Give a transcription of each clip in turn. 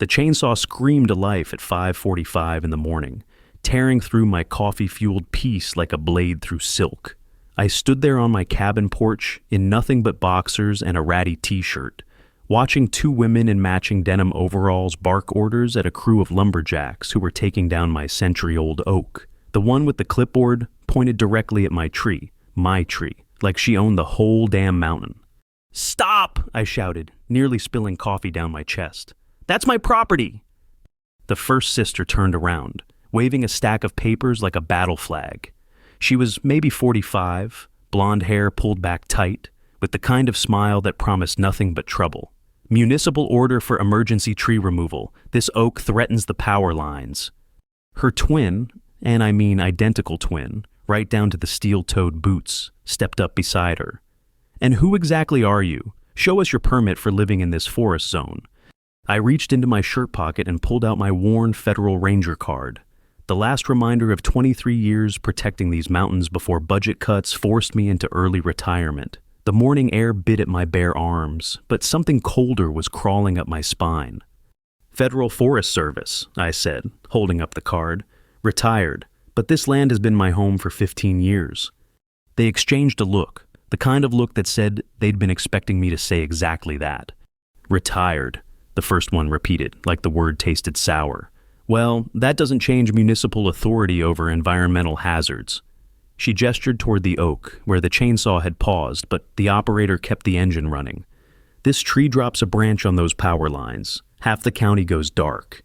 The chainsaw screamed to life at 5:45 in the morning, tearing through my coffee-fueled piece like a blade through silk. I stood there on my cabin porch in nothing but boxers and a ratty t-shirt, watching two women in matching denim overalls bark orders at a crew of lumberjacks who were taking down my century-old oak. The one with the clipboard pointed directly at my tree, like she owned the whole damn mountain. "Stop!" I shouted, nearly spilling coffee down my chest. "That's my property!" The first sister turned around, waving a stack of papers like a battle flag. She was maybe 45, blonde hair pulled back tight, with the kind of smile that promised nothing but trouble. "Municipal order for emergency tree removal. This oak threatens the power lines." Her twin, and I mean identical twin, right down to the steel-toed boots, stepped up beside her. "And who exactly are you? Show us your permit for living in this forest zone." I reached into my shirt pocket and pulled out my worn Federal Ranger card. The last reminder of 23 years protecting these mountains before budget cuts forced me into early retirement. The morning air bit at my bare arms, but something colder was crawling up my spine. "Federal Forest Service," I said, holding up the card. "Retired, but this land has been my home for 15 years. They exchanged a look, the kind of look that said they'd been expecting me to say exactly that. "Retired," the first one repeated, like the word tasted sour. "Well, that doesn't change municipal authority over environmental hazards." She gestured toward the oak, where the chainsaw had paused, but the operator kept the engine running. "This tree drops a branch on those power lines. Half the county goes dark."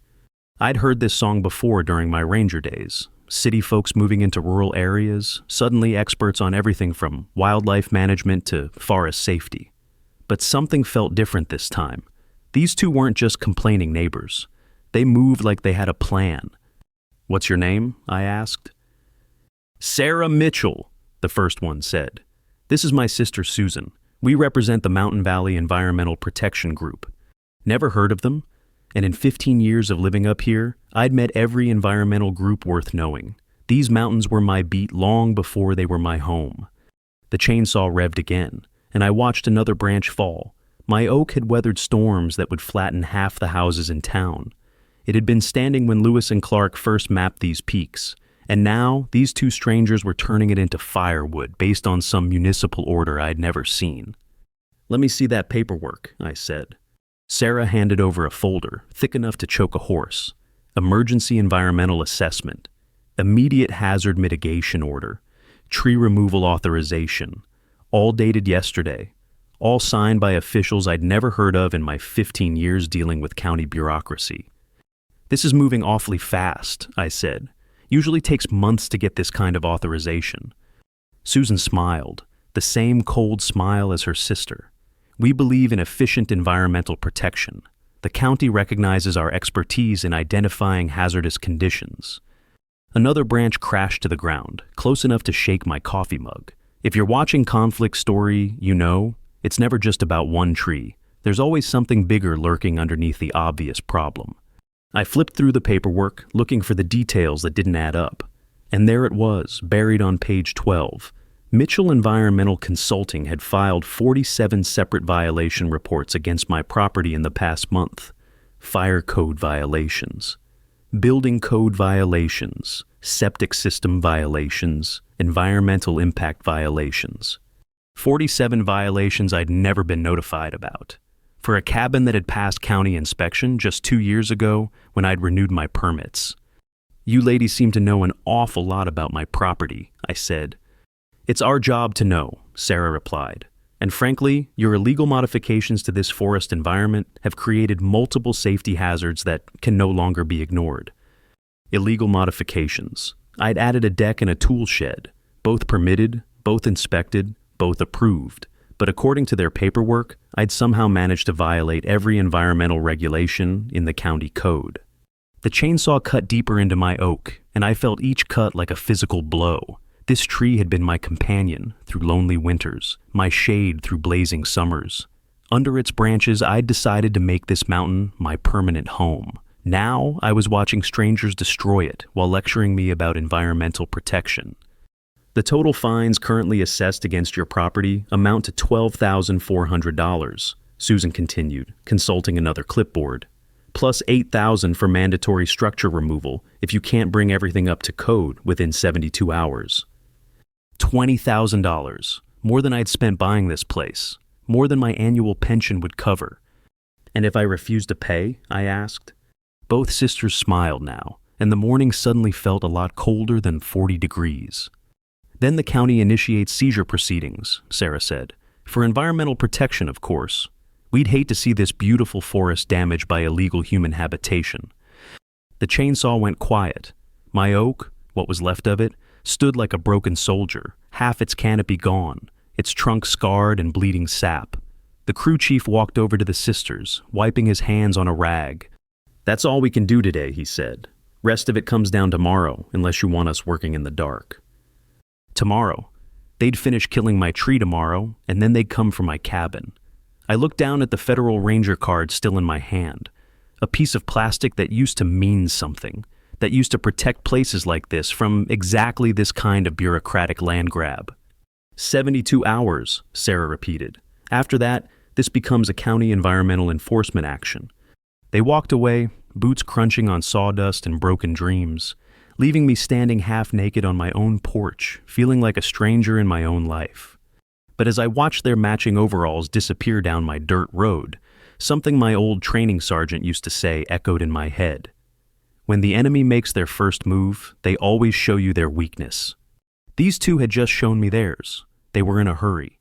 I'd heard this song before during my ranger days. City folks moving into rural areas, suddenly experts on everything from wildlife management to forest safety. But something felt different this time. These two weren't just complaining neighbors. They moved like they had a plan. "What's your name?" I asked. "Sarah Mitchell," the first one said. "This is my sister Susan. We represent the Mountain Valley Environmental Protection Group." Never heard of them? And in 15 years of living up here, I'd met every environmental group worth knowing. These mountains were my beat long before they were my home. The chainsaw revved again, and I watched another branch fall. My oak had weathered storms that would flatten half the houses in town. It had been standing when Lewis and Clark first mapped these peaks, and now these two strangers were turning it into firewood based on some municipal order I'd never seen. "Let me see that paperwork," I said. Sarah handed over a folder, thick enough to choke a horse. Emergency environmental assessment, immediate hazard mitigation order, tree removal authorization, all dated yesterday, all signed by officials I'd never heard of in my 15 years dealing with county bureaucracy. "This is moving awfully fast," I said. "Usually takes months to get this kind of authorization." Susan smiled, the same cold smile as her sister. "We believe in efficient environmental protection. The county recognizes our expertise in identifying hazardous conditions." Another branch crashed to the ground, close enough to shake my coffee mug. If you're watching Conflict Story, you know, it's never just about one tree. There's always something bigger lurking underneath the obvious problem. I flipped through the paperwork, looking for the details that didn't add up. And there it was, buried on page 12. Mitchell Environmental Consulting had filed 47 separate violation reports against my property in the past month. Fire code violations, building code violations, septic system violations, environmental impact violations. 47 violations I'd never been notified about. For a cabin that had passed county inspection just 2 years ago when I'd renewed my permits. "You ladies seem to know an awful lot about my property," I said. "It's our job to know," Sarah replied. "And frankly, your illegal modifications to this forest environment have created multiple safety hazards that can no longer be ignored." Illegal modifications. I'd added a deck and a tool shed, both permitted, both inspected, both approved. But according to their paperwork, I'd somehow managed to violate every environmental regulation in the county code. The chainsaw cut deeper into my oak, and I felt each cut like a physical blow. This tree had been my companion through lonely winters, my shade through blazing summers. Under its branches, I'd decided to make this mountain my permanent home. Now I was watching strangers destroy it while lecturing me about environmental protection. "The total fines currently assessed against your property amount to $12,400, Susan continued, consulting another clipboard. plus $8,000 for mandatory structure removal if you can't bring everything up to code within 72 hours. $20,000, more than I'd spent buying this place, more than my annual pension would cover. And if I refused to pay, I asked. Both sisters smiled now, and the morning suddenly felt a lot colder than 40 degrees. Then the county initiates seizure proceedings, Sarah said. For environmental protection, of course. We'd hate to see this beautiful forest damaged by illegal human habitation. The chainsaw went quiet. My oak, what was left of it, stood like a broken soldier, half its canopy gone, its trunk scarred and bleeding sap. The crew chief walked over to the sisters, wiping his hands on a rag. "That's all we can do today," he said. "Rest of it comes down tomorrow, unless you want us working in the dark." Tomorrow. They'd finish killing my tree tomorrow, and then they'd come for my cabin. I looked down at the Federal Ranger card still in my hand, a piece of plastic that used to mean something, that used to protect places like this from exactly this kind of bureaucratic land grab. 72 hours, Sarah repeated. After that, this becomes a county environmental enforcement action. They walked away, boots crunching on sawdust and broken dreams, leaving me standing half naked on my own porch, feeling like a stranger in my own life. But as I watched their matching overalls disappear down my dirt road, something my old training sergeant used to say echoed in my head. When the enemy makes their first move, they always show you their weakness. These two had just shown me theirs. They were in a hurry.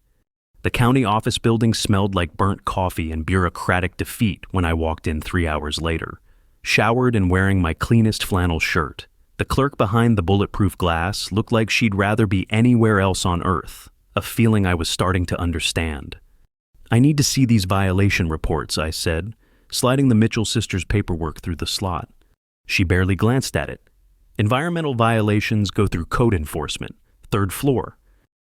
The county office building smelled like burnt coffee and bureaucratic defeat when I walked in 3 hours later, showered and wearing my cleanest flannel shirt. The clerk behind the bulletproof glass looked like she'd rather be anywhere else on earth, a feeling I was starting to understand. "I need to see these violation reports," I said, sliding the Mitchell sisters' paperwork through the slot. She barely glanced at it. "Environmental violations go through code enforcement. Third floor.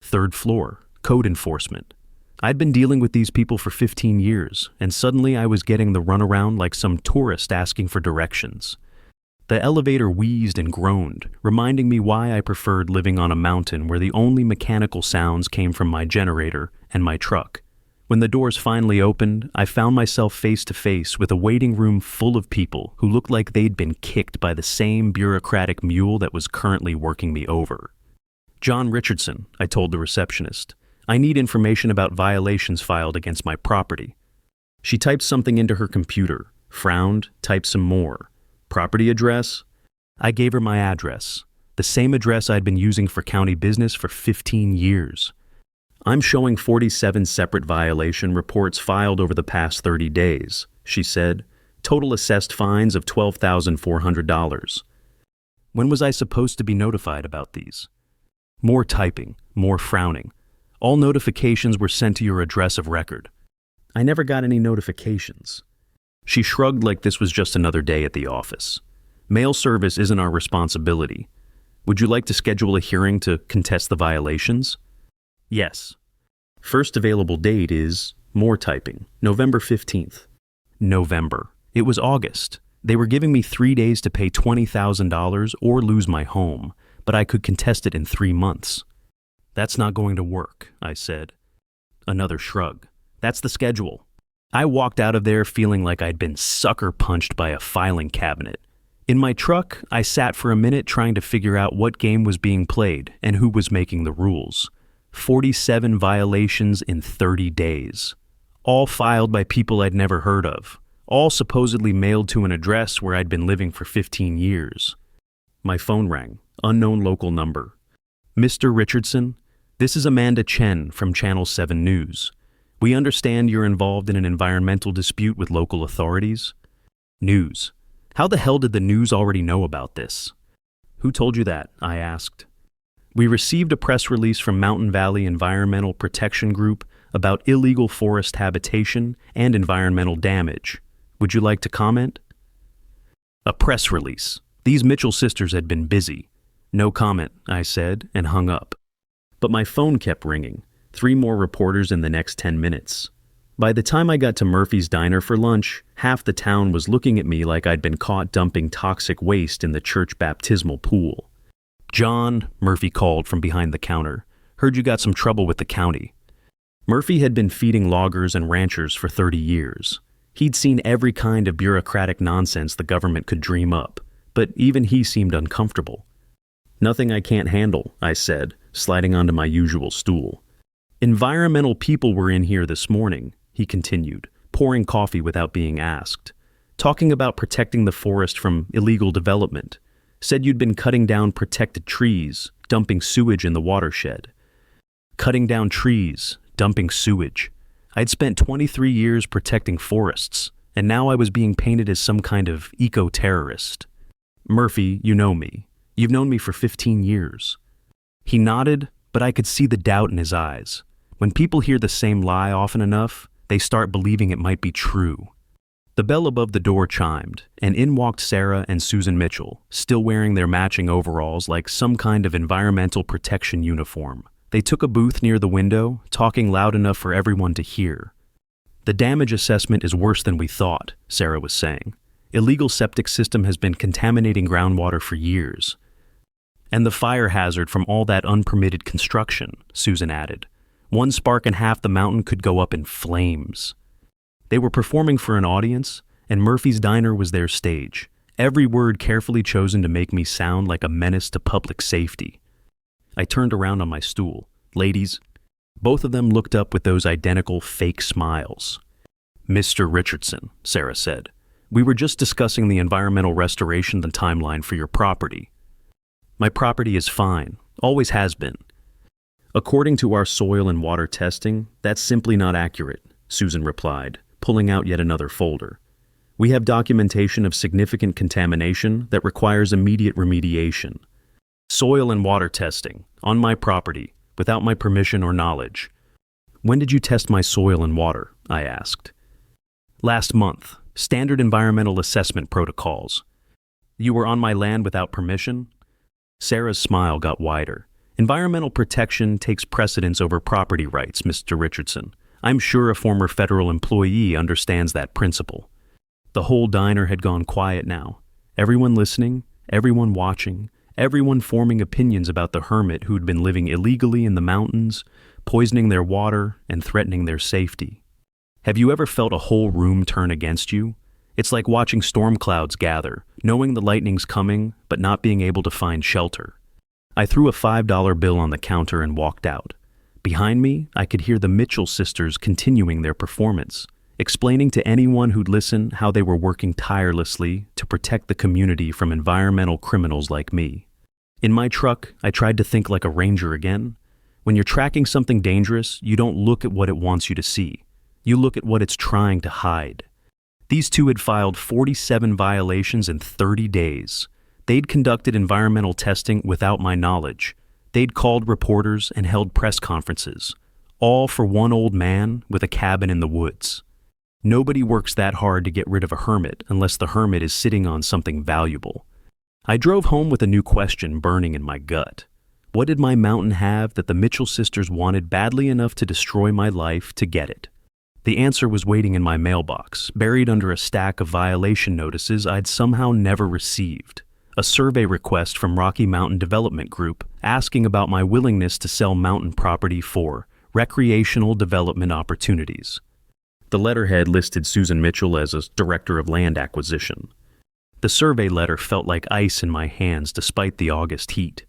Third floor. Code enforcement." I'd been dealing with these people for 15 years, and suddenly I was getting the runaround like some tourist asking for directions. The elevator wheezed and groaned, reminding me why I preferred living on a mountain where the only mechanical sounds came from my generator and my truck. When the doors finally opened, I found myself face to face with a waiting room full of people who looked like they'd been kicked by the same bureaucratic mule that was currently working me over. "John Richardson," I told the receptionist. "I need information about violations filed against my property." She typed something into her computer, frowned, typed some more. "Property address?" I gave her my address, the same address I'd been using for county business for 15 years. "I'm showing 47 separate violation reports filed over the past 30 days, she said. "Total assessed fines of $12,400. When was I supposed to be notified about these? More typing, more frowning. All notifications were sent to your address of record. I never got any notifications. She shrugged like this was just another day at the office. Mail service isn't our responsibility. Would you like to schedule a hearing to contest the violations? Yes. First available date is, more typing, November 15th. November. It was August. They were giving me 3 days to pay $20,000 or lose my home, but I could contest it in 3 months. That's not going to work, I said. Another shrug. That's the schedule. I walked out of there feeling like I'd been sucker punched by a filing cabinet. In my truck, I sat for a minute trying to figure out what game was being played and who was making the rules. 47 violations in 30 days. All filed by people I'd never heard of. All supposedly mailed to an address where I'd been living for 15 years. My phone rang. Unknown local number. "Mr. Richardson, this is Amanda Chen from Channel 7 News. We understand you're involved in an environmental dispute with local authorities." News. How the hell did the news already know about this? "Who told you that?" I asked. "We received a press release from Mountain Valley Environmental Protection Group about illegal forest habitation and environmental damage. Would you like to comment?" A press release. These Mitchell sisters had been busy. "No comment," I said, and hung up. But my phone kept ringing. 3 more reporters in the next 10 minutes. By the time I got to Murphy's Diner for lunch, half the town was looking at me like I'd been caught dumping toxic waste in the church baptismal pool. "John," Murphy called from behind the counter. "Heard you got some trouble with the county." Murphy had been feeding loggers and ranchers for 30 years. He'd seen every kind of bureaucratic nonsense the government could dream up, but even he seemed uncomfortable. "Nothing I can't handle," I said, sliding onto my usual stool. "Environmental people were in here this morning," he continued, pouring coffee without being asked, "talking about protecting the forest from illegal development. Said you'd been cutting down protected trees, dumping sewage in the watershed." Cutting down trees, dumping sewage. I'd spent 23 years protecting forests, and now I was being painted as some kind of eco-terrorist. "Murphy, you know me. You've known me for 15 years. He nodded, but I could see the doubt in his eyes. When people hear the same lie often enough, they start believing it might be true. The bell above the door chimed, and in walked Sarah and Susan Mitchell, still wearing their matching overalls like some kind of environmental protection uniform. They took a booth near the window, talking loud enough for everyone to hear. "The damage assessment is worse than we thought," Sarah was saying. "Illegal septic system has been contaminating groundwater for years." "And the fire hazard from all that unpermitted construction," Susan added. "One spark and half the mountain could go up in flames." They were performing for an audience, and Murphy's Diner was their stage, every word carefully chosen to make me sound like a menace to public safety. I turned around on my stool. "Ladies." Both of them looked up with those identical fake smiles. "Mr. Richardson," Sarah said, "we were just discussing the environmental restoration timeline for your property." "My property is fine, always has been." "According to our soil and water testing, that's simply not accurate," Susan replied, pulling out yet another folder. "We have documentation of significant contamination that requires immediate remediation. Soil and water testing, on my property, without my permission or knowledge." "When did you test my soil and water?" I asked. "Last month. Standard environmental assessment protocols." "You were on my land without permission?" Sarah's smile got wider. "Environmental protection takes precedence over property rights, Mr. Richardson. I'm sure a former federal employee understands that principle." The whole diner had gone quiet now. Everyone listening, everyone watching, everyone forming opinions about the hermit who'd been living illegally in the mountains, poisoning their water and threatening their safety. Have you ever felt a whole room turn against you? It's like watching storm clouds gather, knowing the lightning's coming, but not being able to find shelter. I threw a $5 bill on the counter and walked out. Behind me, I could hear the Mitchell sisters continuing their performance, explaining to anyone who'd listen how they were working tirelessly to protect the community from environmental criminals like me. In my truck, I tried to think like a ranger again. When you're tracking something dangerous, you don't look at what it wants you to see. You look at what it's trying to hide. These two had filed 47 violations in 30 days. They'd conducted environmental testing without my knowledge. They'd called reporters and held press conferences, all for one old man with a cabin in the woods. Nobody works that hard to get rid of a hermit unless the hermit is sitting on something valuable. I drove home with a new question burning in my gut. What did my mountain have that the Mitchell sisters wanted badly enough to destroy my life to get it? The answer was waiting in my mailbox, buried under a stack of violation notices I'd somehow never received. A survey request from Rocky Mountain Development Group asking about my willingness to sell mountain property for recreational development opportunities. The letterhead listed Susan Mitchell as a director of land acquisition. The survey letter felt like ice in my hands despite the August heat.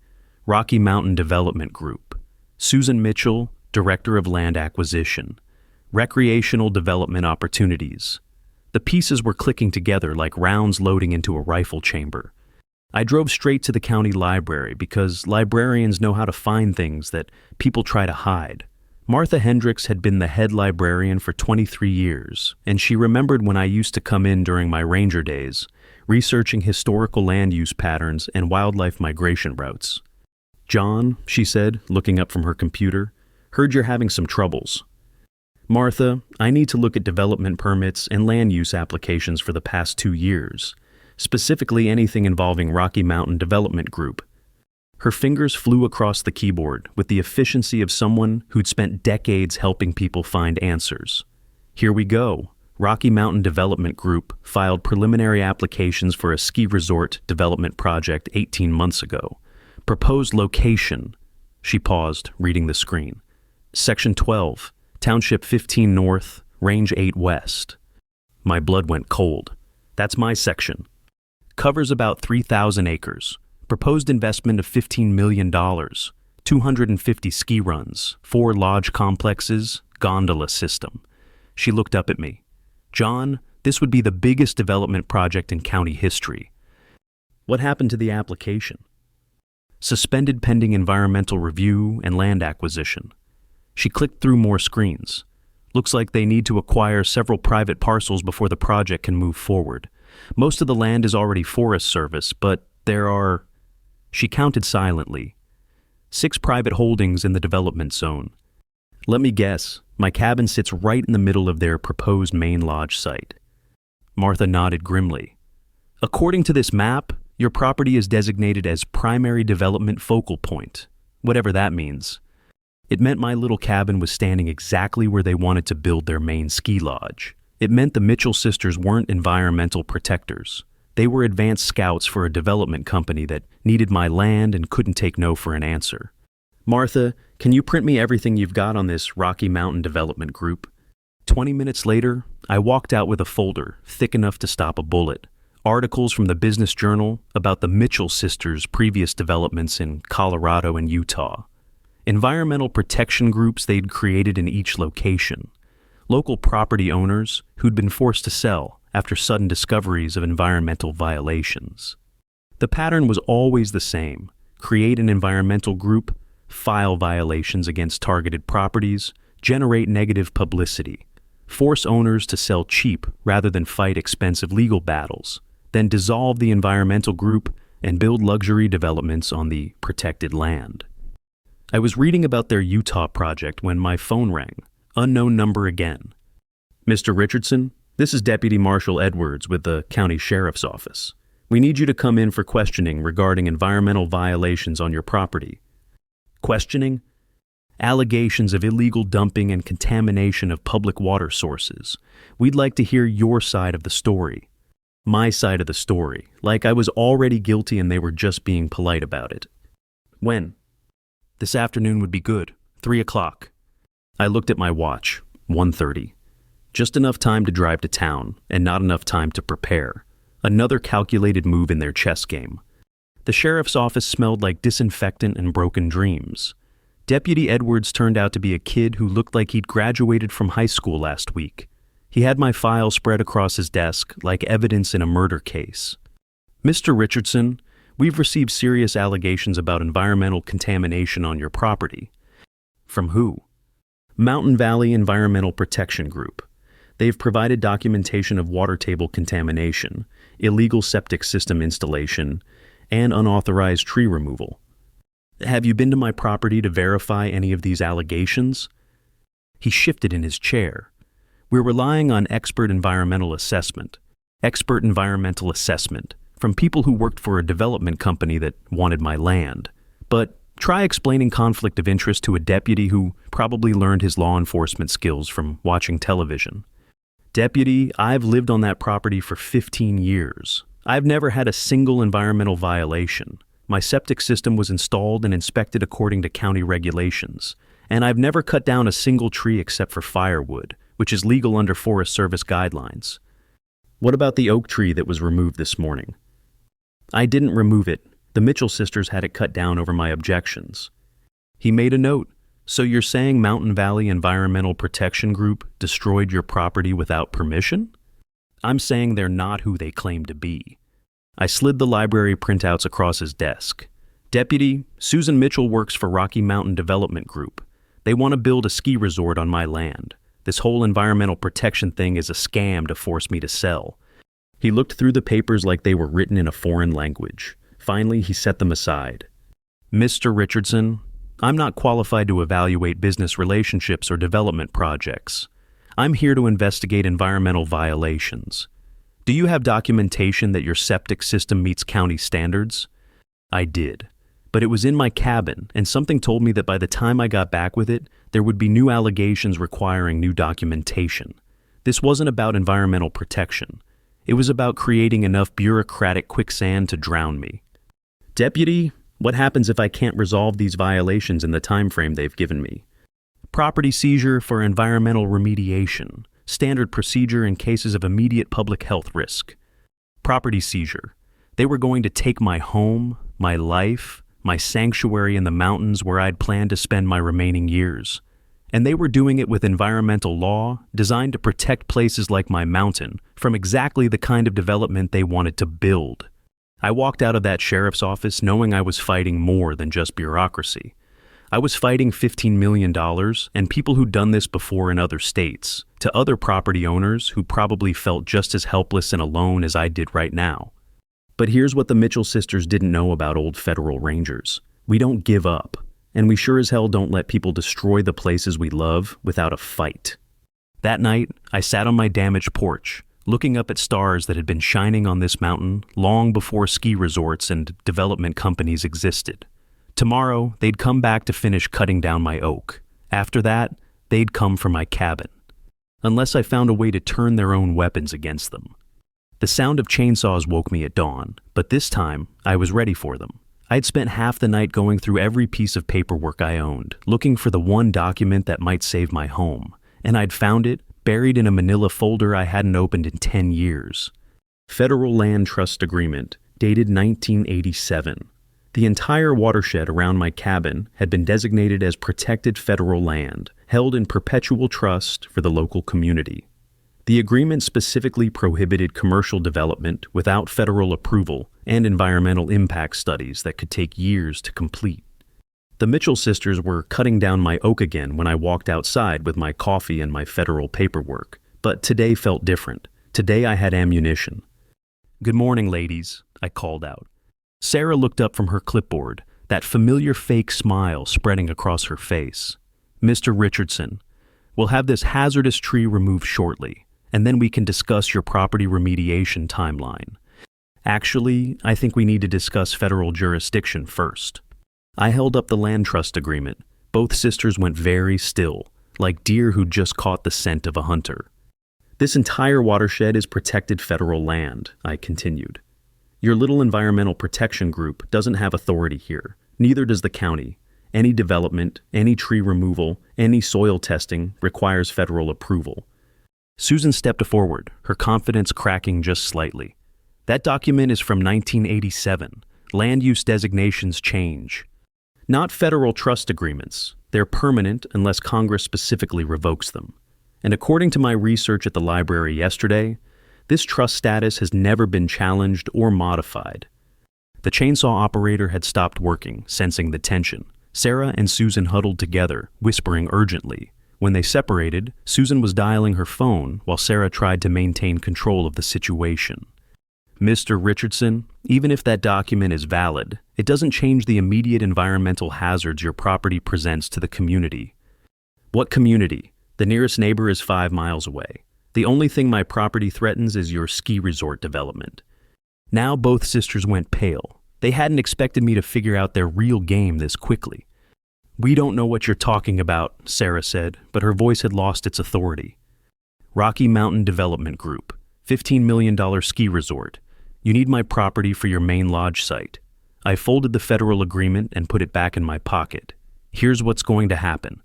Rocky Mountain Development Group. Susan Mitchell, director of land acquisition. Recreational development opportunities. The pieces were clicking together like rounds loading into a rifle chamber. I drove straight to the county library because librarians know how to find things that people try to hide. Martha Hendricks had been the head librarian for 23 years, and she remembered when I used to come in during my ranger days, researching historical land use patterns and wildlife migration routes. "John," she said, looking up from her computer, "heard you're having some troubles." "Martha, I need to look at development permits and land use applications for the past 2 years, specifically anything involving Rocky Mountain Development Group." Her fingers flew across the keyboard with the efficiency of someone who'd spent decades helping people find answers. "Here we go. Rocky Mountain Development Group filed preliminary applications for a ski resort development project 18 months ago. Proposed location." She paused, reading the screen. "Section 12, Township 15 North, Range 8 West." My blood went cold. That's my section. Covers about 3,000 acres. Proposed investment of $15 million. 250 ski runs, 4 lodge complexes, gondola system. She looked up at me. John, this would be the biggest development project in county history. What happened to the application? Suspended pending environmental review and land acquisition. She clicked through more screens. Looks like they need to acquire several private parcels before the project can move forward. Most of the land is already Forest Service, but there are... She counted silently. 6 private holdings in the development zone. Let me guess, my cabin sits right in the middle of their proposed main lodge site. Martha nodded grimly. According to this map, your property is designated as primary development focal point, whatever that means. It meant my little cabin was standing exactly where they wanted to build their main ski lodge. It meant the Mitchell sisters weren't environmental protectors. They were advanced scouts for a development company that needed my land and couldn't take no for an answer. Martha, can you print me everything you've got on this Rocky Mountain Development Group? 20 minutes later, I walked out with a folder thick enough to stop a bullet. Articles from the Business Journal about the Mitchell sisters' previous developments in Colorado and Utah. Environmental protection groups they'd created in each location. Local property owners who'd been forced to sell after sudden discoveries of environmental violations. The pattern was always the same. Create an environmental group, file violations against targeted properties, generate negative publicity, force owners to sell cheap rather than fight expensive legal battles, then dissolve the environmental group and build luxury developments on the protected land. I was reading about their Utah project when my phone rang. Unknown number again. Mr. Richardson, this is Deputy Marshal Edwards with the County Sheriff's Office. We need you to come in for questioning regarding environmental violations on your property. Questioning? Allegations of illegal dumping and contamination of public water sources. We'd like to hear your side of the story. My side of the story, like I was already guilty and they were just being polite about it. When? This afternoon would be good. 3 o'clock. I looked at my watch. 1:30. Just enough time to drive to town, and not enough time to prepare. Another calculated move in their chess game. The sheriff's office smelled like disinfectant and broken dreams. Deputy Edwards turned out to be a kid who looked like he'd graduated from high school last week. He had my file spread across his desk like evidence in a murder case. Mr. Richardson, we've received serious allegations about environmental contamination on your property. From who? Mountain Valley Environmental Protection Group. They've provided documentation of water table contamination, illegal septic system installation, and unauthorized tree removal. Have you been to my property to verify any of these allegations? He shifted in his chair. We're relying on expert environmental assessment from people who worked for a development company that wanted my land. But try explaining conflict of interest to a deputy who probably learned his law enforcement skills from watching television. Deputy, I've lived on that property for 15 years. I've never had a single environmental violation. My septic system was installed and inspected according to county regulations. And I've never cut down a single tree except for firewood, which is legal under Forest Service guidelines. What about the oak tree that was removed this morning? I didn't remove it. The Mitchell sisters had it cut down over my objections. He made a note. So you're saying Mountain Valley Environmental Protection Group destroyed your property without permission? I'm saying they're not who they claim to be. I slid the library printouts across his desk. Deputy, Susan Mitchell works for Rocky Mountain Development Group. They want to build a ski resort on my land. This whole environmental protection thing is a scam to force me to sell. He looked through the papers like they were written in a foreign language. Finally, he set them aside. Mr. Richardson, I'm not qualified to evaluate business relationships or development projects. I'm here to investigate environmental violations. Do you have documentation that your septic system meets county standards? I did, but it was in my cabin, and something told me that by the time I got back with it, there would be new allegations requiring new documentation. This wasn't about environmental protection. It was about creating enough bureaucratic quicksand to drown me. Deputy, what happens if I can't resolve these violations in the time frame they've given me? Property seizure for environmental remediation. standard procedure in cases of immediate public health risk. Property seizure. They were going to take my home, my life, my sanctuary in the mountains where I'd planned to spend my remaining years. And they were doing it with environmental law designed to protect places like my mountain from exactly the kind of development they wanted to build. I walked out of that sheriff's office knowing I was fighting more than just bureaucracy. I was fighting $15 million and people who'd done this before in other states, to other property owners who probably felt just as helpless and alone as I did right now. But here's what the Mitchell sisters didn't know about old federal rangers. We don't give up, and we sure as hell don't let people destroy the places we love without a fight. That night, I sat on my damaged porch, looking up at stars that had been shining on this mountain long before ski resorts and development companies existed. Tomorrow, they'd come back to finish cutting down my oak. After that, they'd come for my cabin. Unless I found a way to turn their own weapons against them. The sound of chainsaws woke me at dawn, but this time, I was ready for them. I'd spent half the night going through every piece of paperwork I owned, looking for the one document that might save my home, and I'd found it, buried in a manila folder I hadn't opened in 10 years. Federal Land Trust Agreement, dated 1987. The entire watershed around my cabin had been designated as protected federal land, held in perpetual trust for the local community. The agreement specifically prohibited commercial development without federal approval and environmental impact studies that could take years to complete. The Mitchell sisters were cutting down my oak again when I walked outside with my coffee and my federal paperwork, but today felt different. Today I had ammunition. "Good morning, ladies," I called out. Sarah looked up from her clipboard, that familiar fake smile spreading across her face. "Mr. Richardson, we'll have this hazardous tree removed shortly, and then we can discuss your property remediation timeline. Actually, I think we need to discuss federal jurisdiction first." I held up the land trust agreement. Both sisters went very still, like deer who'd just caught the scent of a hunter. "This entire watershed is protected federal land," I continued. "Your little environmental protection group doesn't have authority here. Neither does the county. Any development, any tree removal, any soil testing requires federal approval." Susan stepped forward, her confidence cracking just slightly. "That document is from 1987. Land use designations change. Not federal trust agreements. They're permanent unless Congress specifically revokes them. And according to my research at the library yesterday, this trust status has never been challenged or modified." The chainsaw operator had stopped working, sensing the tension. Sarah and Susan huddled together, whispering urgently. When they separated, Susan was dialing her phone while Sarah tried to maintain control of the situation. "Mr. Richardson, even if that document is valid, it doesn't change the immediate environmental hazards your property presents to the community." "What community? The nearest neighbor is 5 miles away. The only thing my property threatens is your ski resort development." Now both sisters went pale. They hadn't expected me to figure out their real game this quickly. "We don't know what you're talking about," Sarah said, but her voice had lost its authority. "Rocky Mountain Development Group, $15 million ski resort. You need my property for your main lodge site. I folded the federal agreement and put it back in my pocket. Here's what's going to happen.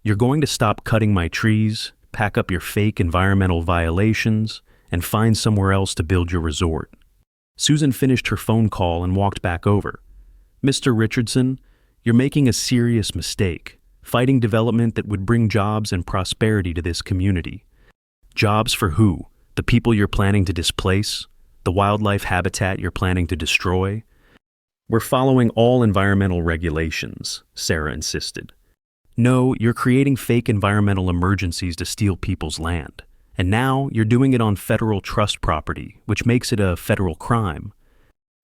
You're going to stop cutting my trees, pack up your fake environmental violations, and find somewhere else to build your resort." Susan finished her phone call and walked back over. "Mr. Richardson, you're making a serious mistake, fighting development that would bring jobs and prosperity to this community. Jobs for who? The people you're planning to displace? The wildlife habitat you're planning to destroy?" "We're following all environmental regulations," Sarah insisted. "No, you're creating fake environmental emergencies to steal people's land. And now you're doing it on federal trust property, which makes it a federal crime."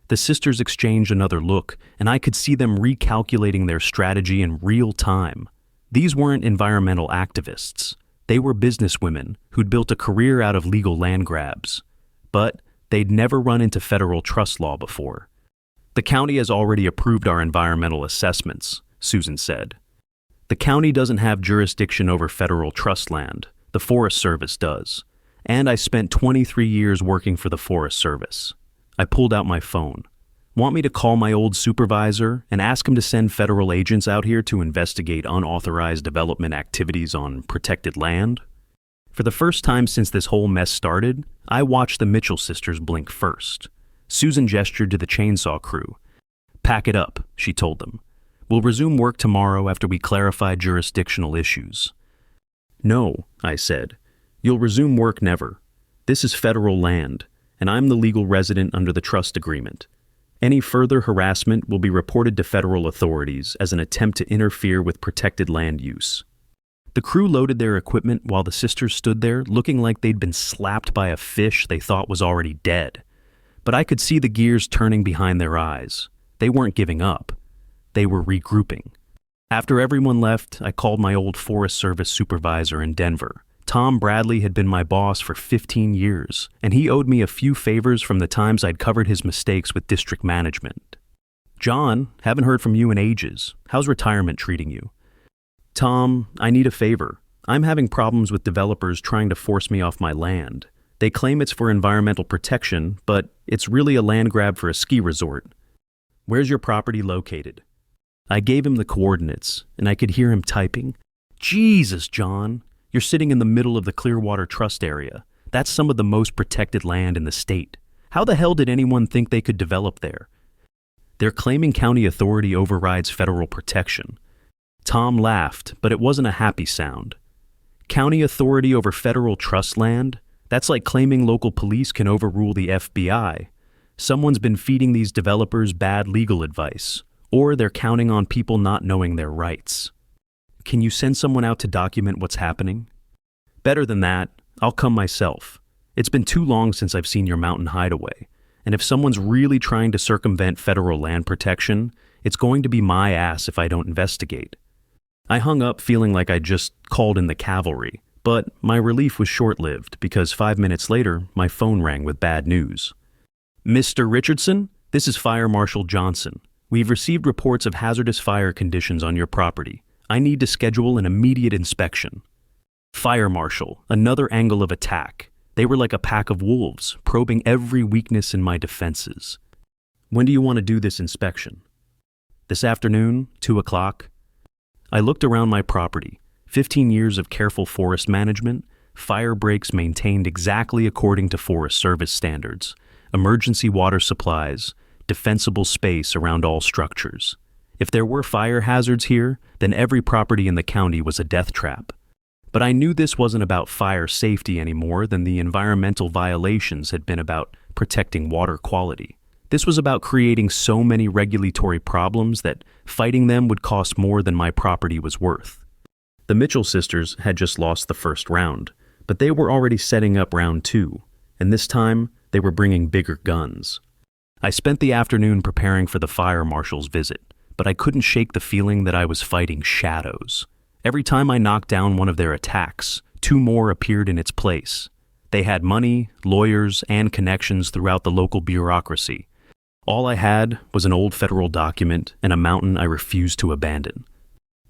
The sisters exchanged another look, and I could see them recalculating their strategy in real time. These weren't environmental activists. They were businesswomen who'd built a career out of legal land grabs. But they'd never run into federal trust law before. "The county has already approved our environmental assessments," Susan said. "The county doesn't have jurisdiction over federal trust land. The Forest Service does. And I spent 23 years working for the Forest Service." I pulled out my phone. "Want me to call my old supervisor and ask him to send federal agents out here to investigate unauthorized development activities on protected land?" For the first time since this whole mess started, I watched the Mitchell sisters blink first. Susan gestured to the chainsaw crew. "Pack it up," she told them. "We'll resume work tomorrow after we clarify jurisdictional issues." "No," I said. "You'll resume work never. This is federal land, and I'm the legal resident under the trust agreement. Any further harassment will be reported to federal authorities as an attempt to interfere with protected land use." The crew loaded their equipment while the sisters stood there looking like they'd been slapped by a fish they thought was already dead. But I could see the gears turning behind their eyes. They weren't giving up. They were regrouping. After everyone left, I called my old Forest Service supervisor in Denver. Tom Bradley had been my boss for 15 years, and he owed me a few favors from the times I'd covered his mistakes with district management. "John, haven't heard from you in ages. How's retirement treating you?" "Tom, I need a favor. I'm having problems with developers trying to force me off my land. They claim it's for environmental protection, but it's really a land grab for a ski resort. Where's your property located?" I gave him the coordinates, and I could hear him typing. "Jesus, John, you're sitting in the middle of the Clearwater Trust area. That's some of the most protected land in the state. How the hell did anyone think they could develop there?" "They're claiming county authority overrides federal protection." Tom laughed, but it wasn't a happy sound. "County authority over federal trust land? That's like claiming local police can overrule the FBI. Someone's been feeding these developers bad legal advice, or they're counting on people not knowing their rights. Can you send someone out to document what's happening?" "Better than that, I'll come myself. It's been too long since I've seen your mountain hideaway, and if someone's really trying to circumvent federal land protection, it's going to be my ass if I don't investigate." I hung up feeling like I'd just called in the cavalry, but my relief was short-lived because 5 minutes later, my phone rang with bad news. "Mr. Richardson, this is Fire Marshal Johnson. We've received reports of hazardous fire conditions on your property. I need to schedule an immediate inspection." Fire Marshal, another angle of attack. They were like a pack of wolves, probing every weakness in my defenses. "When do you want to do this inspection?" "This afternoon, 2 o'clock. I looked around my property. 15 years of careful forest management, fire breaks maintained exactly according to Forest Service standards, emergency water supplies, defensible space around all structures. If there were fire hazards here, then every property in the county was a death trap. But I knew this wasn't about fire safety any more than the environmental violations had been about protecting water quality. This was about creating so many regulatory problems that fighting them would cost more than my property was worth. The Mitchell sisters had just lost the first round, but they were already setting up round 2, and this time they were bringing bigger guns. I spent the afternoon preparing for the fire marshal's visit, but I couldn't shake the feeling that I was fighting shadows. Every time I knocked down one of their attacks, 2 more appeared in its place. They had money, lawyers, and connections throughout the local bureaucracy. All I had was an old federal document and a mountain I refused to abandon.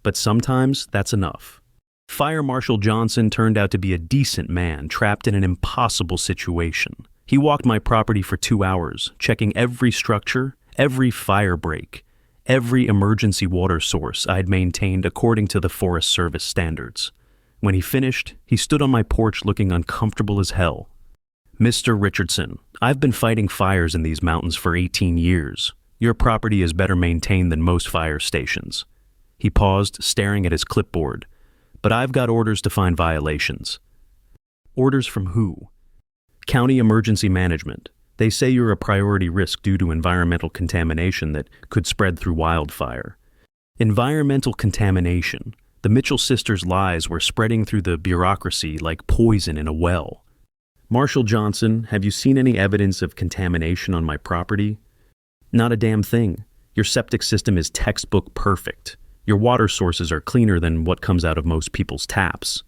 But sometimes that's enough. Fire Marshal Johnson turned out to be a decent man trapped in an impossible situation. He walked my property for 2 hours, checking every structure, every fire break, every emergency water source I'd maintained according to the Forest Service standards. When he finished, he stood on my porch looking uncomfortable as hell. "Mr. Richardson, I've been fighting fires in these mountains for 18 years. Your property is better maintained than most fire stations." He paused, staring at his clipboard. "But I've got orders to find violations." "Orders from who?" "County Emergency Management. They say you're a priority risk due to environmental contamination that could spread through wildfire." Environmental contamination. The Mitchell sisters' lies were spreading through the bureaucracy like poison in a well. "Marshal Johnson, have you seen any evidence of contamination on my property?" "Not a damn thing. Your septic system is textbook perfect. Your water sources are cleaner than what comes out of most people's taps."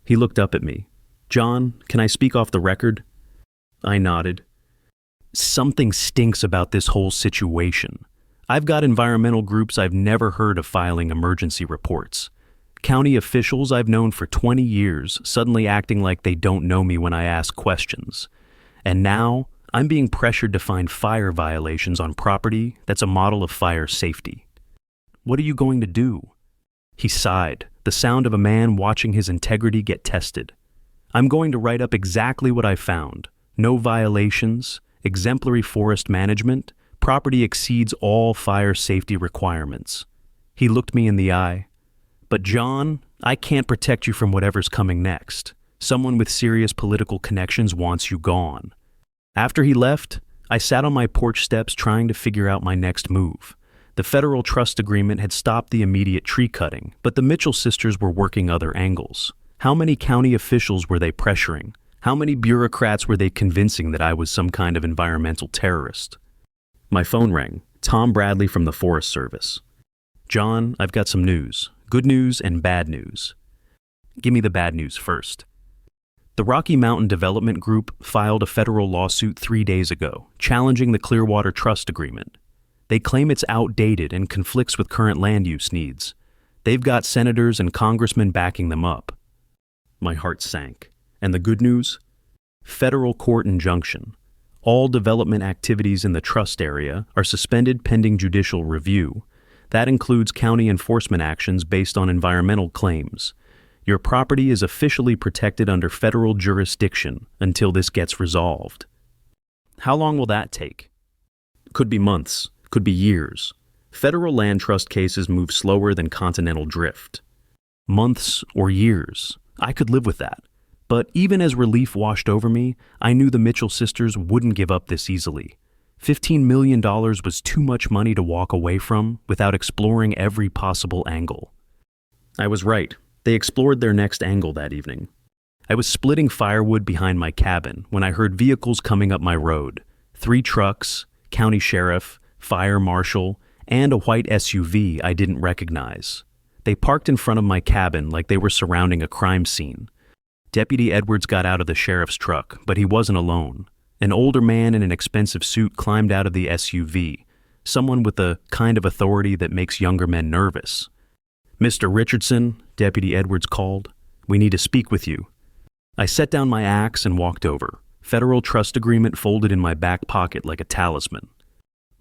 He looked up at me. "John, can I speak off the record?" I nodded. Something stinks about this whole situation. I've got environmental groups I've never heard of filing emergency reports. County officials I've known for 20 years suddenly acting like they don't know me when I ask questions. And now, I'm being pressured to find fire violations on property that's a model of fire safety. What are you going to do?" He sighed, the sound of a man watching his integrity get tested. I'm going to write up exactly what I found. No violations, exemplary forest management, property exceeds all fire safety requirements. He looked me in the eye. But John, I can't protect you from whatever's coming next. Someone with serious political connections wants you gone. After he left, I sat on my porch steps trying to figure out my next move. The federal trust agreement had stopped the immediate tree cutting, but the Mitchell sisters were working other angles. How many county officials were they pressuring? How many bureaucrats were they convincing that I was some kind of environmental terrorist? My phone rang. Tom Bradley from the Forest Service. John, I've got some news. Good news and bad news. Give me the bad news first. The Rocky Mountain Development Group filed a federal lawsuit 3 days ago, challenging the Clearwater Trust Agreement. They claim it's outdated and conflicts with current land use needs. They've got senators and congressmen backing them up. My heart sank. And the good news? Federal court injunction. All development activities in the trust area are suspended pending judicial review. That includes county enforcement actions based on environmental claims. Your property is officially protected under federal jurisdiction until this gets resolved. How long will that take? Could be months, could be years. Federal land trust cases move slower than continental drift. Months or years. I could live with that. But even as relief washed over me, I knew the Mitchell sisters wouldn't give up this easily. $15 million was too much money to walk away from without exploring every possible angle. I was right. They explored their next angle that evening. I was splitting firewood behind my cabin when I heard vehicles coming up my road. 3 trucks, county sheriff, fire marshal, and a white SUV I didn't recognize. They parked in front of my cabin like they were surrounding a crime scene. Deputy Edwards got out of the sheriff's truck, but he wasn't alone. An older man in an expensive suit climbed out of the SUV, someone with the kind of authority that makes younger men nervous. "Mr. Richardson," Deputy Edwards called, "we need to speak with you." I set down my axe and walked over, federal trust agreement folded in my back pocket like a talisman.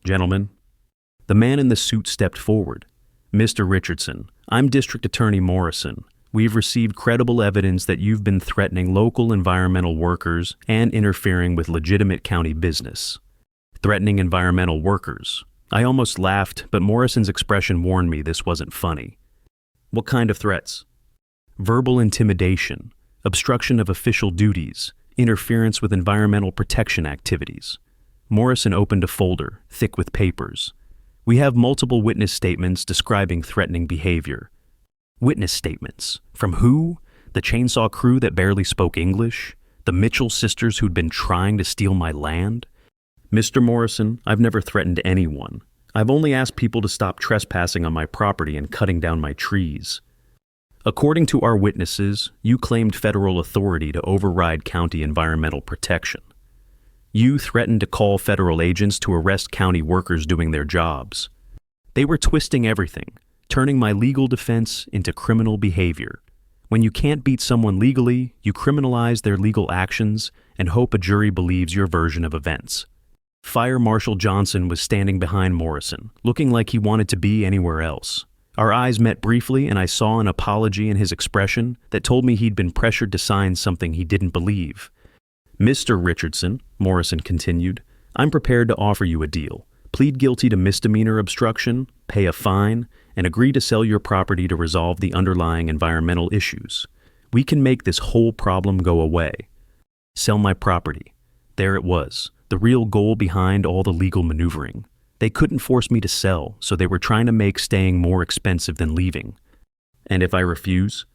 "Gentlemen." The man in the suit stepped forward. "Mr. Richardson, I'm District Attorney Morrison. We've received credible evidence that you've been threatening local environmental workers and interfering with legitimate county business." Threatening environmental workers. I almost laughed, but Morrison's expression warned me this wasn't funny. "What kind of threats?" "Verbal intimidation, obstruction of official duties, interference with environmental protection activities." Morrison opened a folder, thick with papers. "We have multiple witness statements describing threatening behavior." Witness statements? From who? The chainsaw crew that barely spoke English? The Mitchell sisters who'd been trying to steal my land? "Mr. Morrison, I've never threatened anyone. I've only asked people to stop trespassing on my property and cutting down my trees." "According to our witnesses, you claimed federal authority to override county environmental protection. You threatened to call federal agents to arrest county workers doing their jobs. They were twisting everything, turning my legal defense into criminal behavior. When you can't beat someone legally, you criminalize their legal actions and hope a jury believes your version of events." Fire Marshal Johnson was standing behind Morrison, looking like he wanted to be anywhere else. Our eyes met briefly, and I saw an apology in his expression that told me he'd been pressured to sign something he didn't believe. "Mr. Richardson," Morrison continued, "I'm prepared to offer you a deal. Plead guilty to misdemeanor obstruction, pay a fine, and agree to sell your property to resolve the underlying environmental issues. We can make this whole problem go away." Sell my property. There it was, the real goal behind all the legal maneuvering. They couldn't force me to sell, so they were trying to make staying more expensive than leaving. "And if I refuse?"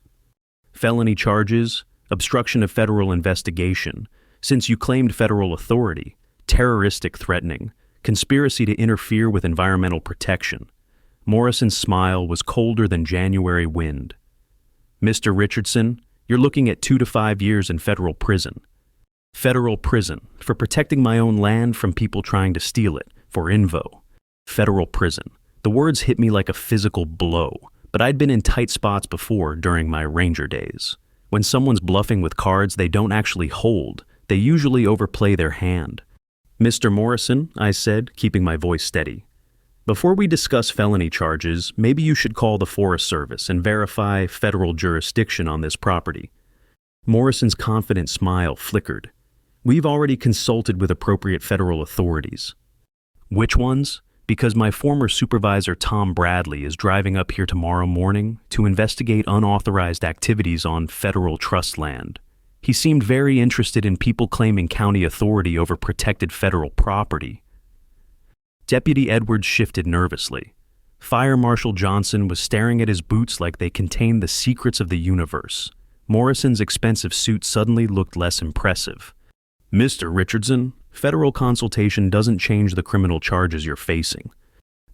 "Felony charges, obstruction of federal investigation, since you claimed federal authority, terroristic threatening, conspiracy to interfere with environmental protection." Morrison's smile was colder than January wind. "Mr. Richardson, you're looking at 2 to 5 years in federal prison." Federal prison, for protecting my own land from people trying to steal it, for Invo. Federal prison. The words hit me like a physical blow, but I'd been in tight spots before during my ranger days. When someone's bluffing with cards they don't actually hold, they usually overplay their hand. "Mr. Morrison," I said, keeping my voice steady, "before we discuss felony charges, maybe you should call the Forest Service and verify federal jurisdiction on this property." Morrison's confident smile flickered. We've already consulted with appropriate federal authorities. Which ones? Because my former supervisor Tom Bradley is driving up here tomorrow morning to investigate unauthorized activities on federal trust land. He seemed very interested in people claiming county authority over protected federal property. Deputy Edwards shifted nervously. Fire Marshal Johnson was staring at his boots like they contained the secrets of the universe. Morrison's expensive suit suddenly looked less impressive. Mr. Richardson, federal consultation doesn't change the criminal charges you're facing.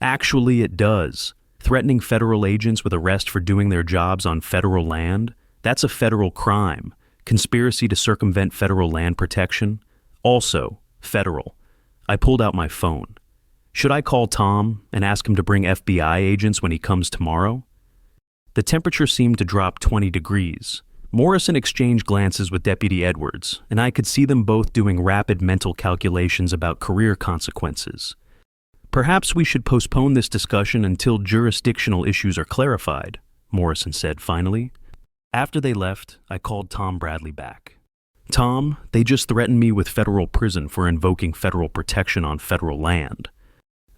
Actually, it does. Threatening federal agents with arrest for doing their jobs on federal land? That's a federal crime. Conspiracy to circumvent federal land protection? Also, federal. I pulled out my phone. Should I call Tom and ask him to bring FBI agents when he comes tomorrow? The temperature seemed to drop 20 degrees. Morrison exchanged glances with Deputy Edwards, and I could see them both doing rapid mental calculations about career consequences. Perhaps we should postpone this discussion until jurisdictional issues are clarified, Morrison said finally. After they left, I called Tom Bradley back. Tom, they just threatened me with federal prison for invoking federal protection on federal land.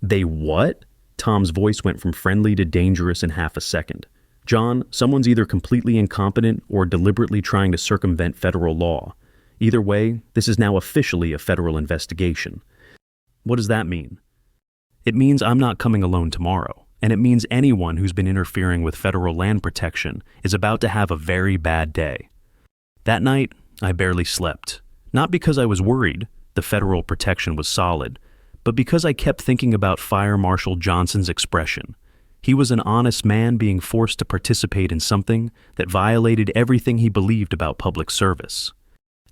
They what? Tom's voice went from friendly to dangerous in half a second. John, someone's either completely incompetent or deliberately trying to circumvent federal law. Either way, this is now officially a federal investigation. What does that mean? It means I'm not coming alone tomorrow, and it means anyone who's been interfering with federal land protection is about to have a very bad day. That night, I barely slept. Not because I was worried, the federal protection was solid, but because I kept thinking about Fire Marshal Johnson's expression. He was an honest man being forced to participate in something that violated everything he believed about public service.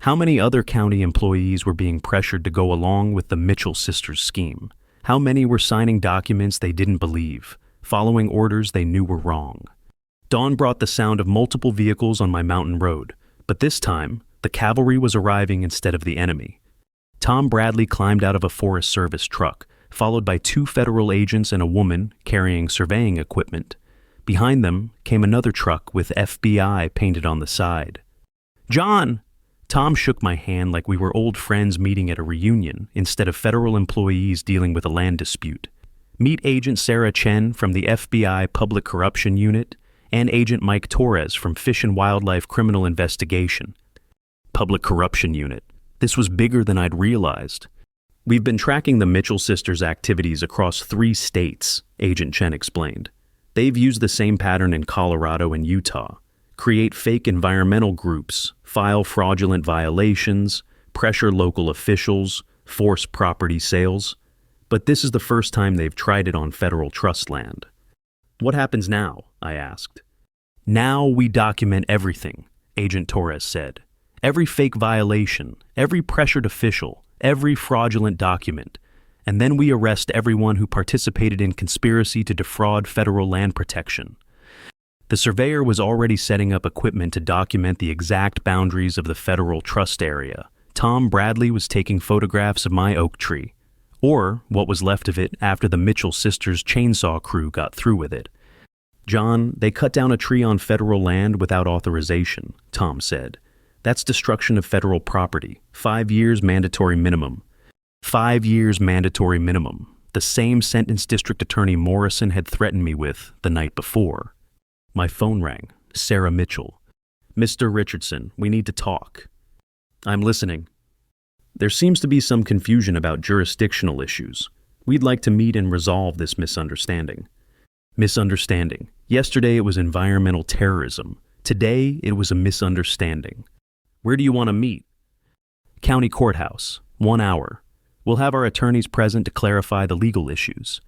How many other county employees were being pressured to go along with the Mitchell sisters' scheme? How many were signing documents they didn't believe, following orders they knew were wrong? Dawn brought the sound of multiple vehicles on my mountain road, but this time, the cavalry was arriving instead of the enemy. Tom Bradley climbed out of a Forest Service truck, followed by 2 federal agents and a woman carrying surveying equipment. Behind them came another truck with FBI painted on the side. John! Tom shook my hand like we were old friends meeting at a reunion instead of federal employees dealing with a land dispute. Meet Agent Sarah Chen from the FBI Public Corruption Unit and Agent Mike Torres from Fish and Wildlife Criminal Investigation. Public Corruption Unit. This was bigger than I'd realized. We've been tracking the Mitchell sisters' activities across 3 states, Agent Chen explained. They've used the same pattern in Colorado and Utah. Create fake environmental groups, file fraudulent violations, pressure local officials, force property sales. But this is the first time they've tried it on federal trust land. What happens now? I asked. Now we document everything, Agent Torres said. Every fake violation, every pressured official, every fraudulent document, and then we arrest everyone who participated in conspiracy to defraud federal land protection. The surveyor was already setting up equipment to document the exact boundaries of the federal trust area. Tom Bradley was taking photographs of my oak tree, or what was left of it after the Mitchell sisters' chainsaw crew got through with it. John, they cut down a tree on federal land without authorization, Tom said. That's destruction of federal property. 5 years mandatory minimum. 5 years mandatory minimum. The same sentence District Attorney Morrison had threatened me with the night before. My phone rang. Sarah Mitchell. Mr. Richardson, we need to talk. I'm listening. There seems to be some confusion about jurisdictional issues. We'd like to meet and resolve this misunderstanding. Misunderstanding. Yesterday it was environmental terrorism. Today it was a misunderstanding. Where do you want to meet? County Courthouse. 1 hour. We'll have our attorneys present to clarify the legal issues.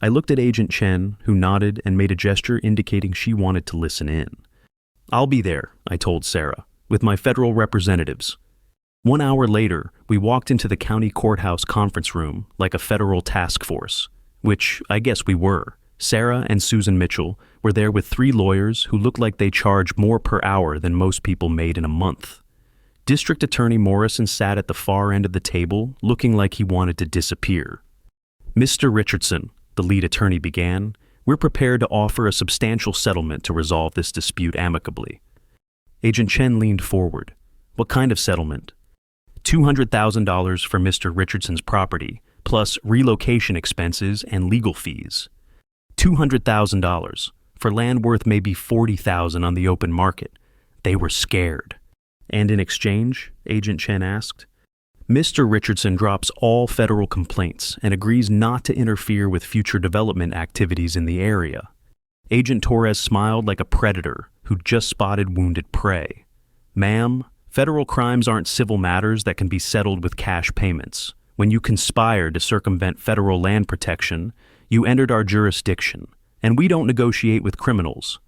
I looked at Agent Chen, who nodded and made a gesture indicating she wanted to listen in. I'll be there, I told Sarah, with my federal representatives. 1 hour later, we walked into the county courthouse conference room like a federal task force, which I guess we were. Sarah and Susan Mitchell were there with 3 lawyers who looked like they charged more per hour than most people made in a month. District Attorney Morrison sat at the far end of the table, looking like he wanted to disappear. Mr. Richardson, the lead attorney began, we're prepared to offer a substantial settlement to resolve this dispute amicably. Agent Chen leaned forward. What kind of settlement? $200,000 for Mr. Richardson's property, plus relocation expenses and legal fees. $200,000 for land worth maybe $40,000 on the open market. They were scared. And in exchange, Agent Chen asked, Mr. Richardson drops all federal complaints and agrees not to interfere with future development activities in the area. Agent Torres smiled like a predator who'd just spotted wounded prey. Ma'am, federal crimes aren't civil matters that can be settled with cash payments. When you conspired to circumvent federal land protection, you entered our jurisdiction, and we don't negotiate with criminals.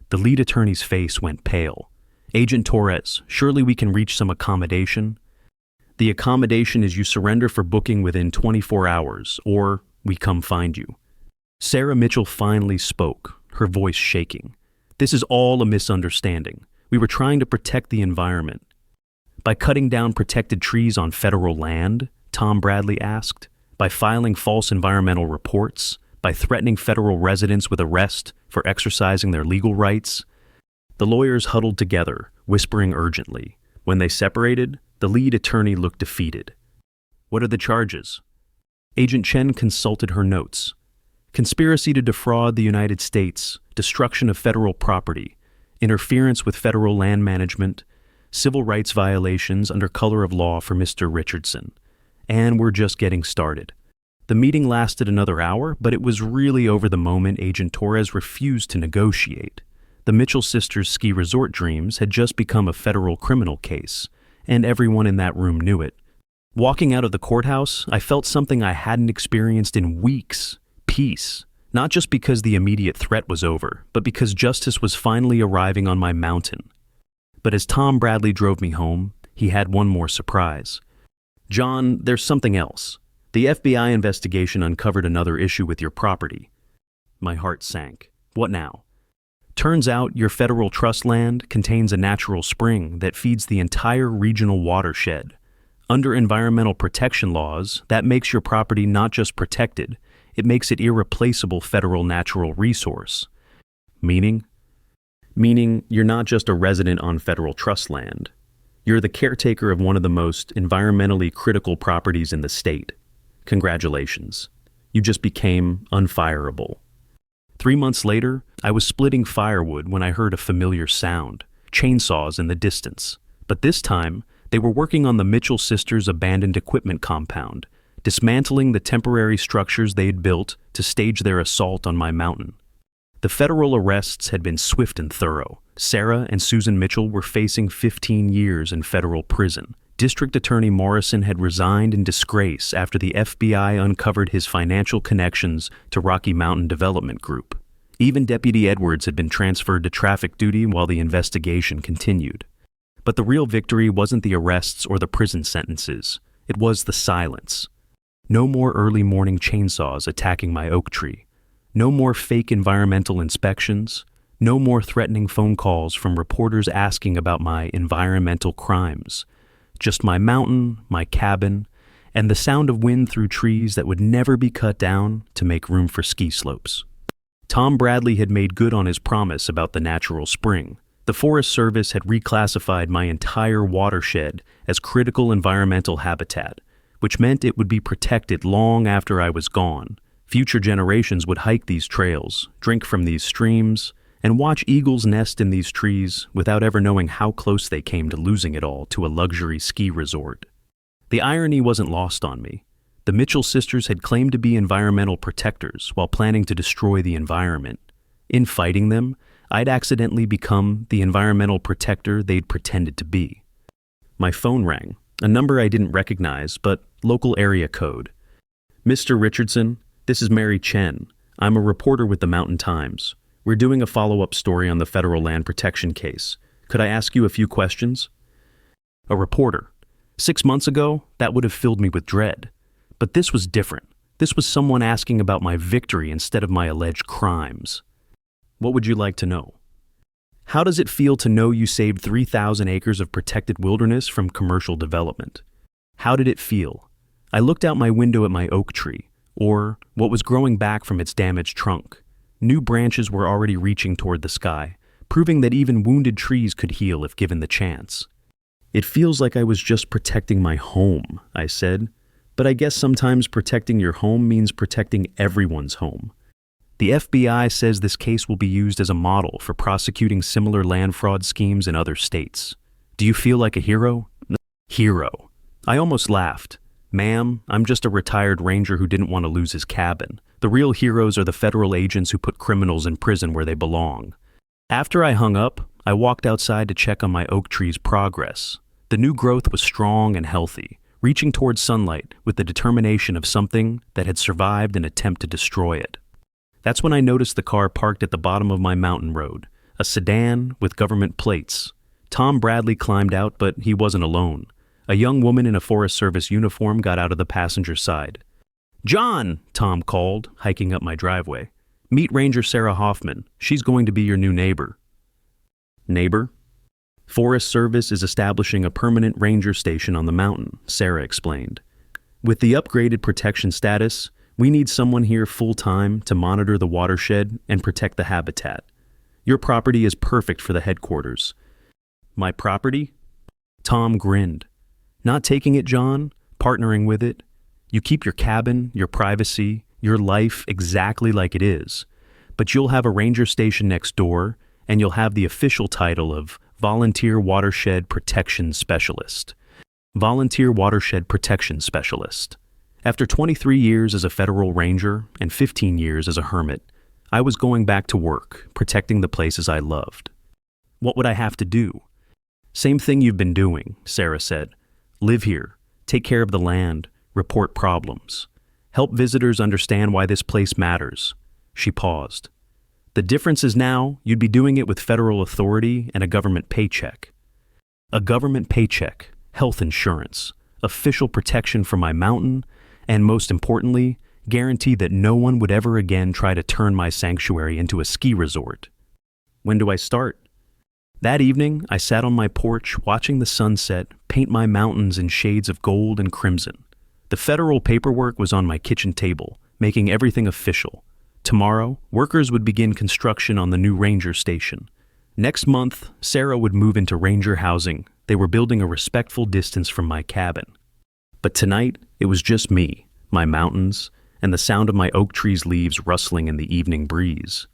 The lead attorney's face went pale. Agent Torres, surely we can reach some accommodation? The accommodation is you surrender for booking within 24 hours, or we come find you. Sarah Mitchell finally spoke, her voice shaking. This is all a misunderstanding. We were trying to protect the environment. By cutting down protected trees on federal land? Tom Bradley asked. By filing false environmental reports? By threatening federal residents with arrest for exercising their legal rights? The lawyers huddled together, whispering urgently. When they separated, the lead attorney looked defeated. What are the charges? Agent Chen consulted her notes. Conspiracy to defraud the United States, destruction of federal property, interference with federal land management, civil rights violations under color of law for Mr. Richardson. And we're just getting started. The meeting lasted another hour, but it was really over the moment Agent Torres refused to negotiate. The Mitchell sisters' ski resort dreams had just become a federal criminal case, and everyone in that room knew it. Walking out of the courthouse, I felt something I hadn't experienced in weeks. Peace. Not just because the immediate threat was over, but because justice was finally arriving on my mountain. But as Tom Bradley drove me home, he had one more surprise. John, there's something else. The FBI investigation uncovered another issue with your property. My heart sank. What now? Turns out your federal trust land contains a natural spring that feeds the entire regional watershed. Under environmental protection laws, that makes your property not just protected, it makes it irreplaceable federal natural resource. Meaning? Meaning you're not just a resident on federal trust land. You're the caretaker of one of the most environmentally critical properties in the state. Congratulations. You just became unfireable. 3 months later, I was splitting firewood when I heard a familiar sound, chainsaws in the distance. But this time, they were working on the Mitchell sisters' abandoned equipment compound, dismantling the temporary structures they had built to stage their assault on my mountain. The federal arrests had been swift and thorough. Sarah and Susan Mitchell were facing 15 years in federal prison. District Attorney Morrison had resigned in disgrace after the FBI uncovered his financial connections to Rocky Mountain Development Group. Even Deputy Edwards had been transferred to traffic duty while the investigation continued. But the real victory wasn't the arrests or the prison sentences. It was the silence. No more early morning chainsaws attacking my oak tree. No more fake environmental inspections. No more threatening phone calls from reporters asking about my environmental crimes. Just my mountain, my cabin, and the sound of wind through trees that would never be cut down to make room for ski slopes. Tom Bradley had made good on his promise about the natural spring. The Forest Service had reclassified my entire watershed as critical environmental habitat, which meant it would be protected long after I was gone. Future generations would hike these trails, drink from these streams, and watch eagles nest in these trees without ever knowing how close they came to losing it all to a luxury ski resort. The irony wasn't lost on me. The Mitchell sisters had claimed to be environmental protectors while planning to destroy the environment. In fighting them, I'd accidentally become the environmental protector they'd pretended to be. My phone rang, a number I didn't recognize, but local area code. Mr. Richardson, this is Mary Chen. I'm a reporter with the Mountain Times. We're doing a follow-up story on the federal land protection case. Could I ask you a few questions? A reporter. 6 months ago, that would have filled me with dread. But this was different. This was someone asking about my victory instead of my alleged crimes. What would you like to know? How does it feel to know you saved 3,000 acres of protected wilderness from commercial development? How did it feel? I looked out my window at my oak tree, or what was growing back from its damaged trunk. New branches were already reaching toward the sky, proving that even wounded trees could heal if given the chance. It feels like I was just protecting my home, I said, but I guess sometimes protecting your home means protecting everyone's home. The FBI says this case will be used as a model for prosecuting similar land fraud schemes in other states. Do you feel like a hero? Hero. I almost laughed. Ma'am, I'm just a retired ranger who didn't want to lose his cabin. The real heroes are the federal agents who put criminals in prison where they belong. After I hung up, I walked outside to check on my oak tree's progress. The new growth was strong and healthy, reaching towards sunlight with the determination of something that had survived an attempt to destroy it. That's when I noticed the car parked at the bottom of my mountain road, a sedan with government plates. Tom Bradley climbed out, but he wasn't alone. A young woman in a Forest Service uniform got out of the passenger side. "John," Tom called, hiking up my driveway. "Meet Ranger Sarah Hoffman. She's going to be your new neighbor." Neighbor? Forest Service is establishing a permanent ranger station on the mountain, Sarah explained. With the upgraded protection status, we need someone here full-time to monitor the watershed and protect the habitat. Your property is perfect for the headquarters. My property? Tom grinned. Not taking it, John, partnering with it. You keep your cabin, your privacy, your life exactly like it is. But you'll have a ranger station next door, and you'll have the official title of Volunteer Watershed Protection Specialist. Volunteer Watershed Protection Specialist. After 23 years as a federal ranger and 15 years as a hermit, I was going back to work, protecting the places I loved. What would I have to do? Same thing you've been doing, Sarah said. Live here, take care of the land, report problems. Help visitors understand why this place matters. She paused. The difference is now you'd be doing it with federal authority and a government paycheck. A government paycheck, health insurance, official protection for my mountain, and most importantly, guarantee that no one would ever again try to turn my sanctuary into a ski resort. When do I start? That evening, I sat on my porch watching the sunset paint my mountains in shades of gold and crimson. The federal paperwork was on my kitchen table, making everything official. Tomorrow, workers would begin construction on the new ranger station. Next month, Sarah would move into ranger housing. They were building a respectful distance from my cabin. But tonight, it was just me, my mountains, and the sound of my oak tree's leaves rustling in the evening breeze.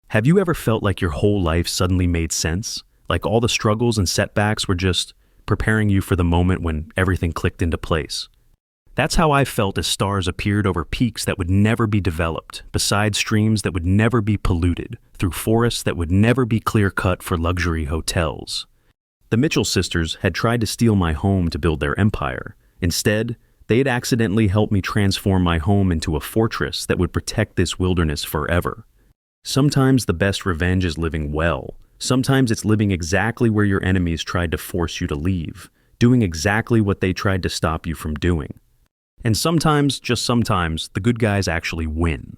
Have you ever felt like your whole life suddenly made sense? Like all the struggles and setbacks were just preparing you for the moment when everything clicked into place? That's how I felt as stars appeared over peaks that would never be developed, beside streams that would never be polluted, through forests that would never be clear-cut for luxury hotels. The Mitchell sisters had tried to steal my home to build their empire. Instead, they had accidentally helped me transform my home into a fortress that would protect this wilderness forever. Sometimes the best revenge is living well. Sometimes it's living exactly where your enemies tried to force you to leave, doing exactly what they tried to stop you from doing. And sometimes, just sometimes, the good guys actually win.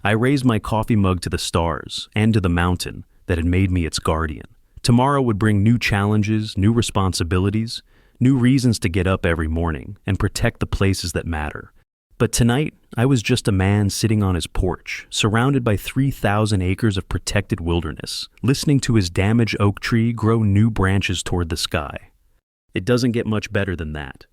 I raised my coffee mug to the stars and to the mountain that had made me its guardian. Tomorrow would bring new challenges, new responsibilities, new reasons to get up every morning and protect the places that matter. But tonight, I was just a man sitting on his porch, surrounded by 3,000 acres of protected wilderness, listening to his damaged oak tree grow new branches toward the sky. It doesn't get much better than that.